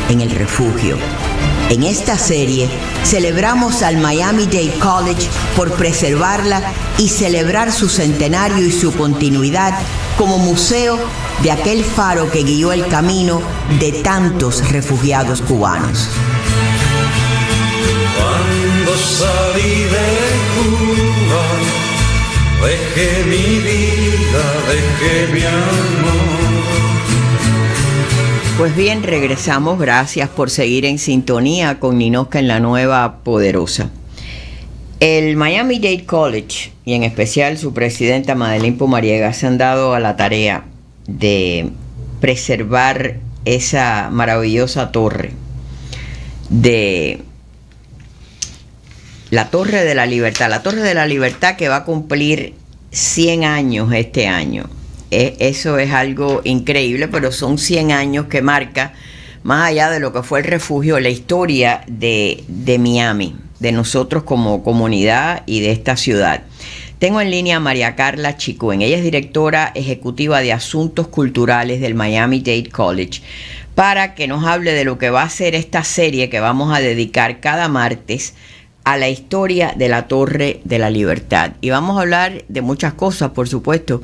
en el refugio. En esta serie celebramos al Miami-Dade College por preservarla y celebrar su centenario y su continuidad como museo de aquel faro que guió el camino de tantos refugiados cubanos. Cuando salí de Cuba, dejé mi vida, dejé mi amor. Pues bien, regresamos. Gracias por seguir en sintonía con Ninosca en la Nueva Poderosa. El Miami-Dade College, y en especial su presidenta Madeleine Pumariega, se han dado a la tarea de preservar esa maravillosa torre de la Torre de la Libertad. La Torre de la Libertad que va a cumplir 100 años este año. Eso es algo increíble, pero son 100 años que marca, más allá de lo que fue el refugio, la historia de Miami, de nosotros como comunidad y de esta ciudad. Tengo en línea a María Carla Chicuen. Ella es directora ejecutiva de Asuntos Culturales del Miami-Dade College, para que nos hable de lo que va a ser esta serie que vamos a dedicar cada martes a la historia de la Torre de la Libertad. Y vamos a hablar de muchas cosas, por supuesto,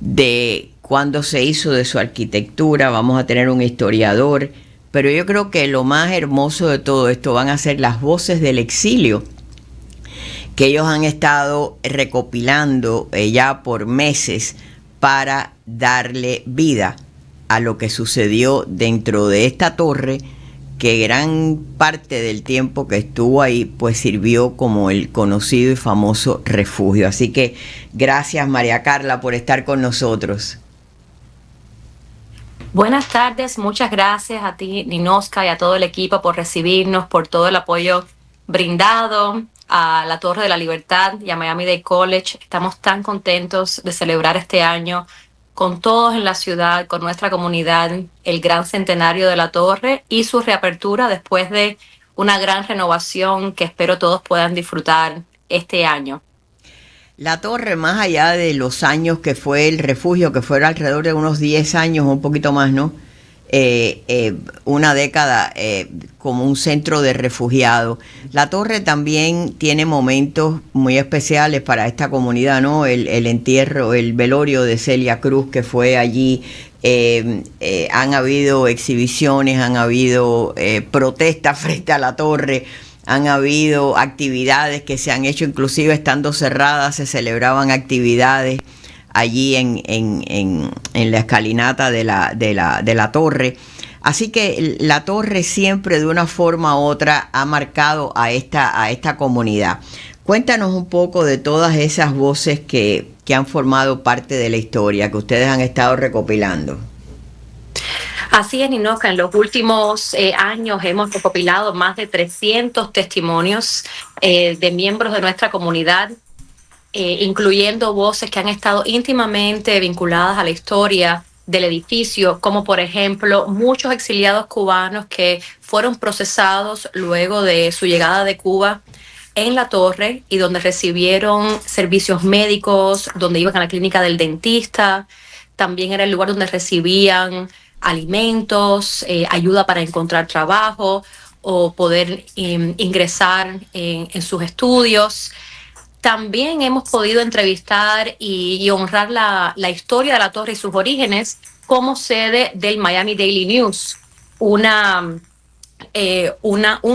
de cuándo se hizo, de su arquitectura. Vamos a tener un historiador, pero yo creo que lo más hermoso de todo esto van a ser las voces del exilio que ellos han estado recopilando ya por meses para darle vida a lo que sucedió dentro de esta torre, que gran parte del tiempo que estuvo ahí pues sirvió como el conocido y famoso refugio. Así que gracias, María Carla, por estar con nosotros. Buenas tardes, muchas gracias a ti, Ninosca, y a todo el equipo por recibirnos, por todo el apoyo brindado a la Torre de la Libertad y a Miami-Dade College. Estamos tan contentos de celebrar este año con todos en la ciudad, con nuestra comunidad, el gran centenario de la torre y su reapertura después de una gran renovación que espero todos puedan disfrutar este año. La torre, más allá de los años que fue el refugio, que fueron alrededor de unos 10 años, un poquito más, ¿no? Una década como un centro de refugiados. La torre también tiene momentos muy especiales para esta comunidad, ¿no? El entierro, el velorio de Celia Cruz, que fue allí. Han habido exhibiciones, han habido protestas frente a la torre, han habido actividades que se han hecho, inclusive estando cerradas, se celebraban actividades allí en la escalinata de la torre. Así que la torre siempre de una forma u otra ha marcado a esta comunidad. Cuéntanos un poco de todas esas voces que han formado parte de la historia que ustedes han estado recopilando. Así es, Ninosca, en los últimos años hemos recopilado más de 300 testimonios de miembros de nuestra comunidad, incluyendo voces que han estado íntimamente vinculadas a la historia del edificio, como por ejemplo muchos exiliados cubanos que fueron procesados luego de su llegada de Cuba en la torre y donde recibieron servicios médicos, donde iban a la clínica del dentista. También era el lugar donde recibían alimentos, ayuda para encontrar trabajo o poder ingresar en sus estudios. También hemos podido entrevistar y honrar la historia de la torre y sus orígenes como sede del Miami Daily News, un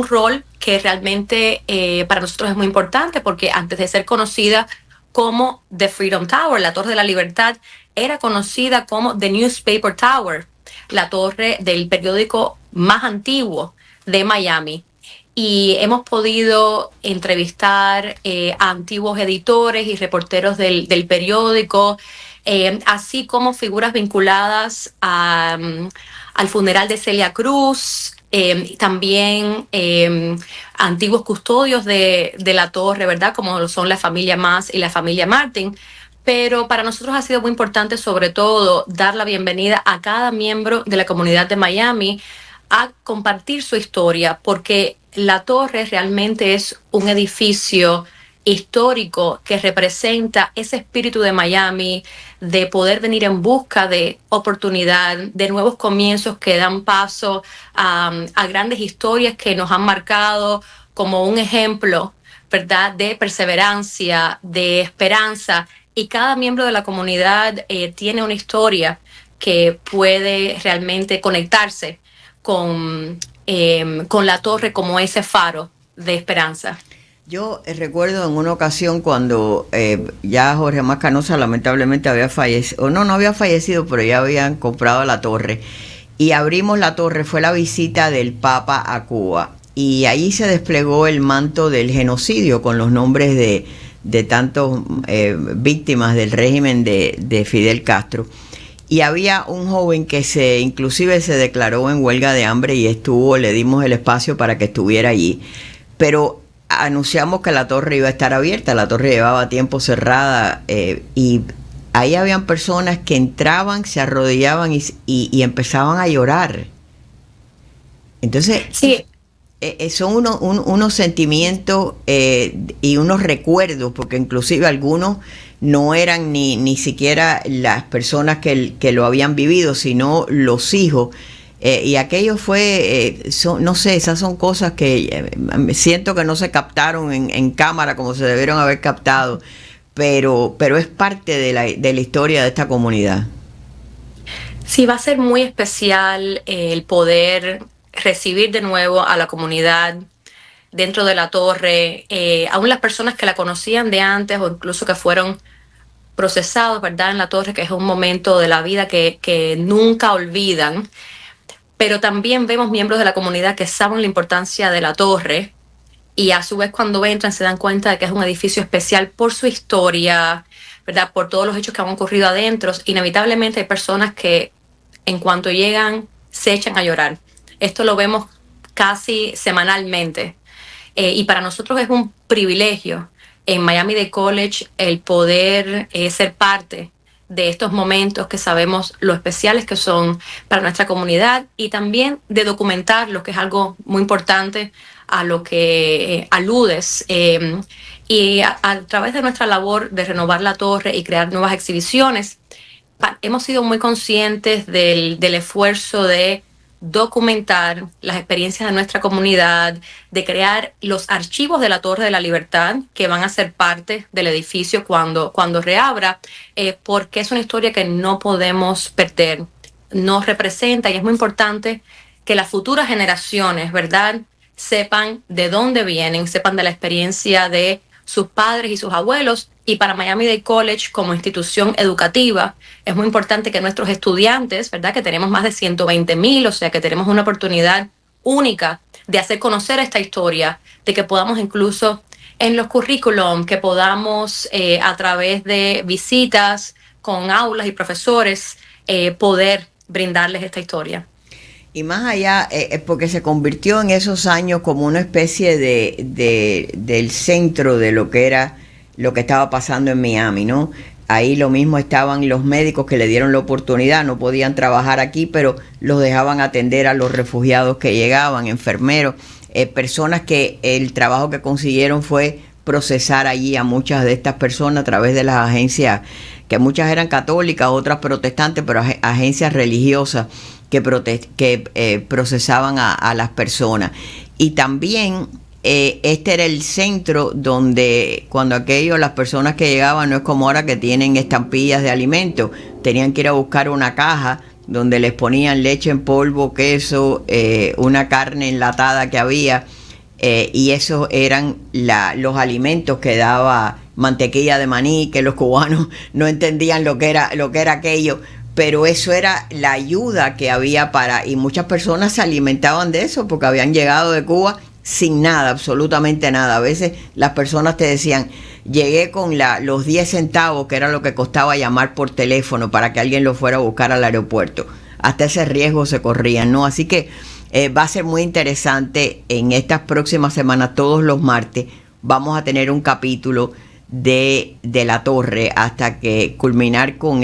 rol que realmente para nosotros es muy importante, porque antes de ser conocida como The Freedom Tower, la Torre de la Libertad, era conocida como The Newspaper Tower, la torre del periódico más antiguo de Miami. Y hemos podido entrevistar a antiguos editores y reporteros del periódico, así como figuras vinculadas al funeral de Celia Cruz, también antiguos custodios de la torre, ¿verdad? Como lo son la familia Mas y la familia Martin. Pero para nosotros ha sido muy importante, sobre todo, dar la bienvenida a cada miembro de la comunidad de Miami a compartir su historia, porque la torre realmente es un edificio histórico que representa ese espíritu de Miami, de poder venir en busca de oportunidad, de nuevos comienzos que dan paso a grandes historias que nos han marcado como un ejemplo, ¿verdad?, de perseverancia, de esperanza. Y cada miembro de la comunidad tiene una historia que puede realmente conectarse con la torre como ese faro de esperanza. Yo recuerdo en una ocasión cuando ya Jorge Amás Canosa lamentablemente había fallecido, o no había fallecido, pero ya habían comprado la torre, y abrimos la torre, fue la visita del Papa a Cuba, y ahí se desplegó el manto del genocidio con los nombres de tantos víctimas del régimen de Fidel Castro. Y había un joven que inclusive se declaró en huelga de hambre y le dimos el espacio para que estuviera allí. Pero anunciamos que la torre iba a estar abierta, la torre llevaba tiempo cerrada, y ahí habían personas que entraban, se arrodillaban y empezaban a llorar. Entonces, sí, son unos sentimientos y unos recuerdos, porque inclusive algunos no eran ni siquiera las personas que lo habían vivido, sino los hijos. Y aquello fue, no sé, esas son cosas que siento que no se captaron en cámara como se debieron haber captado, pero es parte de la historia de esta comunidad. Sí, va a ser muy especial el poder recibir de nuevo a la comunidad dentro de la torre, aún las personas que la conocían de antes o incluso que fueron procesados, ¿verdad?, en la torre, que es un momento de la vida que nunca olvidan. Pero también vemos miembros de la comunidad que saben la importancia de la torre y a su vez cuando entran se dan cuenta de que es un edificio especial por su historia, ¿verdad?, por todos los hechos que han ocurrido adentro. Inevitablemente hay personas que en cuanto llegan se echan a llorar. Esto lo vemos casi semanalmente. Y para nosotros es un privilegio en Miami-Dade College el poder ser parte de estos momentos que sabemos lo especiales que son para nuestra comunidad y también de documentarlos, que es algo muy importante a lo que aludes. Y a través de nuestra labor de renovar la torre y crear nuevas exhibiciones, hemos sido muy conscientes del esfuerzo de documentar las experiencias de nuestra comunidad, de crear los archivos de la Torre de la Libertad que van a ser parte del edificio cuando reabra, porque es una historia que no podemos perder, nos representa y es muy importante que las futuras generaciones, ¿verdad?, sepan de dónde vienen, sepan de la experiencia de sus padres y sus abuelos. Y para Miami-Dade College como institución educativa es muy importante que nuestros estudiantes, ¿verdad?, que tenemos más de 120,000, o sea que tenemos una oportunidad única de hacer conocer esta historia, de que podamos incluso en los currículum, que podamos a través de visitas con aulas y profesores poder brindarles esta historia. Y más allá, porque se convirtió en esos años como una especie del centro de lo que estaba pasando en Miami, ¿no? Ahí lo mismo estaban los médicos que le dieron la oportunidad, no podían trabajar aquí, pero los dejaban atender a los refugiados que llegaban, enfermeros, personas que el trabajo que consiguieron fue procesar allí a muchas de estas personas a través de las agencias, que muchas eran católicas, otras protestantes, pero agencias religiosas que procesaban a las personas. Y también este era el centro donde cuando las personas que llegaban, no es como ahora que tienen estampillas de alimentos, tenían que ir a buscar una caja donde les ponían leche en polvo, queso, una carne enlatada que había, y esos eran los alimentos que daba mantequilla de maní, que los cubanos no entendían lo que era aquello, pero eso era la ayuda que había y muchas personas se alimentaban de eso porque habían llegado de Cuba sin nada, absolutamente nada. A veces las personas te decían, llegué con los 10 centavos, que era lo que costaba llamar por teléfono para que alguien lo fuera a buscar al aeropuerto. Hasta ese riesgo se corrían, ¿no? Así que va a ser muy interesante en estas próximas semanas, todos los martes, vamos a tener un capítulo de la torre hasta que culminar con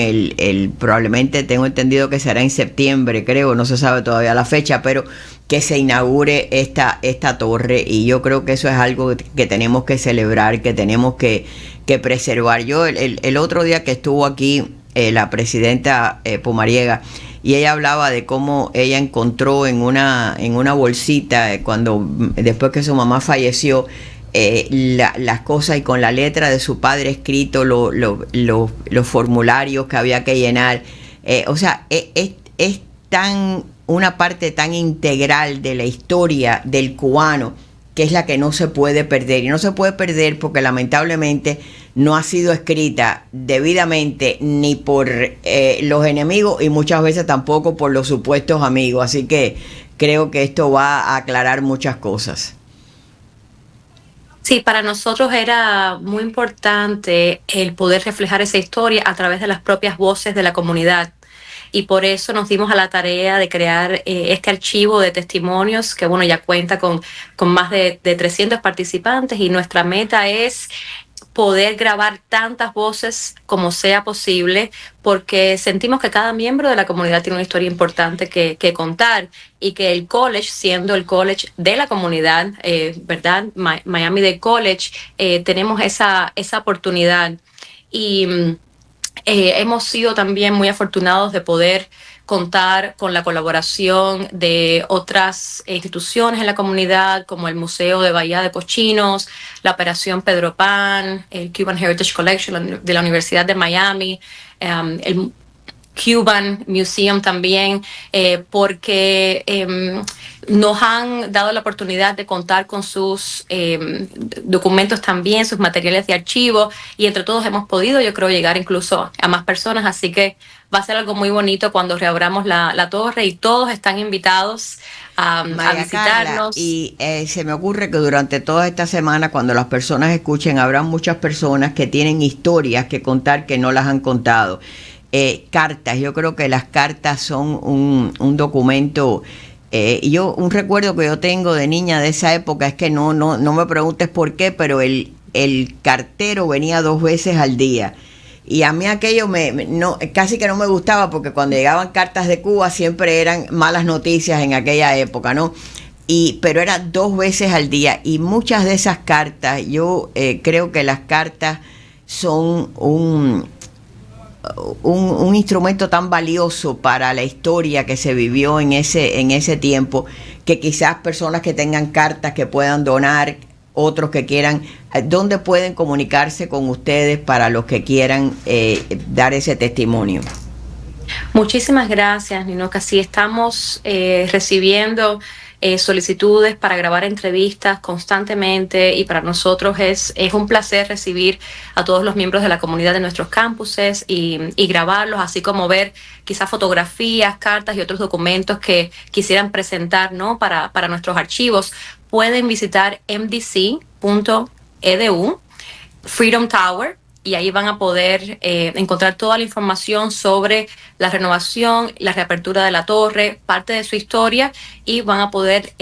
probablemente tengo entendido que será en septiembre, creo, no se sabe todavía la fecha, pero que se inaugure esta torre, y yo creo que eso es algo que tenemos que celebrar, que tenemos que preservar. Yo el otro día que estuvo aquí la presidenta Pumariega, y ella hablaba de cómo ella encontró en una bolsita después que su mamá falleció, las cosas, y con la letra de su padre escrito los formularios que había que llenar. O sea, es tan una parte tan integral de la historia del cubano, que es la que no se puede perder. Y no se puede perder porque lamentablemente no ha sido escrita debidamente ni por los enemigos, y muchas veces tampoco por los supuestos amigos. Así que creo que esto va a aclarar muchas cosas. Sí, para nosotros era muy importante el poder reflejar esa historia a través de las propias voces de la comunidad. Y por eso nos dimos a la tarea de crear este archivo de testimonios que, bueno, ya cuenta con más de 300 participantes, y nuestra meta es poder grabar tantas voces como sea posible, porque sentimos que cada miembro de la comunidad tiene una historia importante que contar, y que el college, siendo el college de la comunidad, ¿verdad? Miami-Dade College, tenemos esa oportunidad. Y hemos sido también muy afortunados de poder contar con la colaboración de otras instituciones en la comunidad, como el Museo de Bahía de Cochinos, la Operación Pedro Pan, el Cuban Heritage Collection de la Universidad de Miami, el Cuban Museum también, porque nos han dado la oportunidad de contar con sus documentos también, sus materiales de archivo, y entre todos hemos podido, yo creo, llegar incluso a más personas. Así que va a ser algo muy bonito cuando reabramos la torre, y todos están invitados a visitarnos. Carla, y se me ocurre que durante toda esta semana, cuando las personas escuchen, habrá muchas personas que tienen historias que contar que no las han contado. Cartas, yo creo que las cartas son un documento. Un recuerdo que yo tengo de niña de esa época es que no me preguntes por qué, pero el cartero venía 2 veces al día, y a mí aquello casi que no me gustaba, porque cuando llegaban cartas de Cuba siempre eran malas noticias en aquella época, ¿no? Pero era 2 veces al día, y muchas de esas cartas, yo creo que las cartas son un instrumento tan valioso para la historia que se vivió en ese tiempo, que quizás personas que tengan cartas que puedan donar, otros que quieran, ¿dónde pueden comunicarse con ustedes para los que quieran dar ese testimonio? Muchísimas gracias, Ninoca. Sí, estamos recibiendo solicitudes para grabar entrevistas constantemente, y para nosotros es un placer recibir a todos los miembros de la comunidad de nuestros campuses y grabarlos, así como ver quizás fotografías, cartas y otros documentos que quisieran presentar, ¿no? para nuestros archivos. Pueden visitar mdc.edu, Freedom Tower, y ahí van a poder encontrar toda la información sobre la renovación, la reapertura de la torre, parte de su historia, y van a poder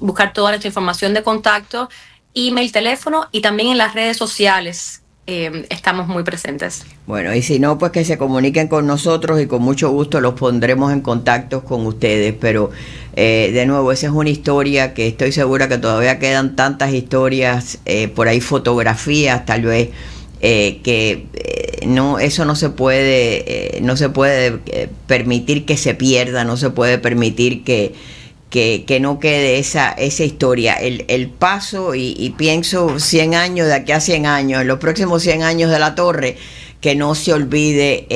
buscar toda nuestra información de contacto, email, teléfono, y también en las redes sociales. Estamos muy presentes. Bueno, y si no, pues que se comuniquen con nosotros, y con mucho gusto los pondremos en contacto con ustedes. Pero de nuevo, esa es una historia que estoy segura que todavía quedan tantas historias, por ahí fotografías tal vez, eso no se puede permitir que se pierda, no se puede permitir que no quede esa historia. El paso, y pienso 100 años, de aquí a 100 años, en los próximos 100 años de la torre, que no se olvide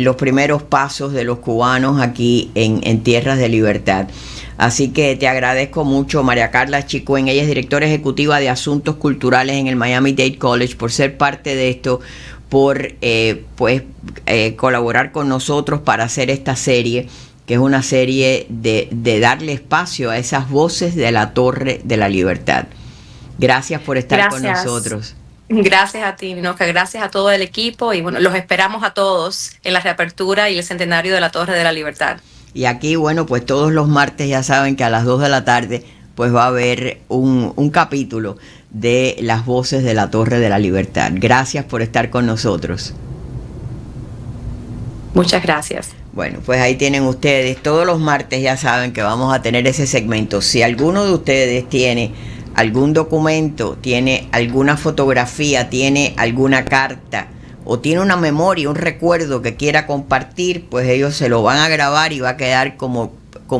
los primeros pasos de los cubanos aquí en Tierras de Libertad. Así que te agradezco mucho, María Carla Chicuen. Ella es directora ejecutiva de Asuntos Culturales en el Miami-Dade College, por ser parte de esto, por colaborar con nosotros para hacer esta serie, que es una serie de darle espacio a esas voces de la Torre de la Libertad. Gracias por estar con nosotros. Gracias a ti, Ninoca. Gracias a todo el equipo, y bueno, los esperamos a todos en la reapertura y el centenario de la Torre de la Libertad. Y aquí, bueno, pues todos los martes ya saben que a las 2 de la tarde pues va a haber un capítulo de las voces de la Torre de la Libertad. Gracias por estar con nosotros. Muchas gracias. Bueno, pues ahí tienen ustedes. Todos los martes ya saben que vamos a tener ese segmento. Si alguno de ustedes tiene algún documento, tiene alguna fotografía, tiene alguna carta o tiene una memoria, un recuerdo que quiera compartir, pues ellos se lo van a grabar y va a quedar como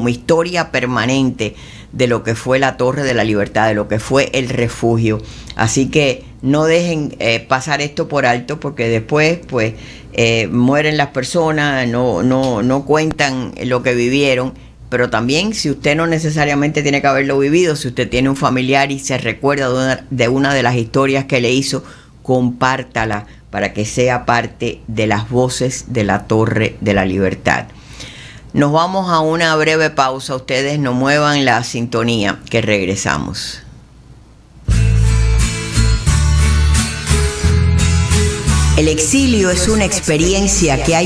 historia permanente de lo que fue la Torre de la Libertad, de lo que fue el refugio. Así que no dejen pasar esto por alto, porque después pues mueren las personas, no cuentan lo que vivieron. Pero también, si usted no necesariamente tiene que haberlo vivido, si usted tiene un familiar y se recuerda de una de las historias que le hizo, compártala para que sea parte de las voces de la Torre de la Libertad. Nos vamos a una breve pausa. Ustedes no muevan la sintonía, que regresamos. El exilio es una experiencia que hay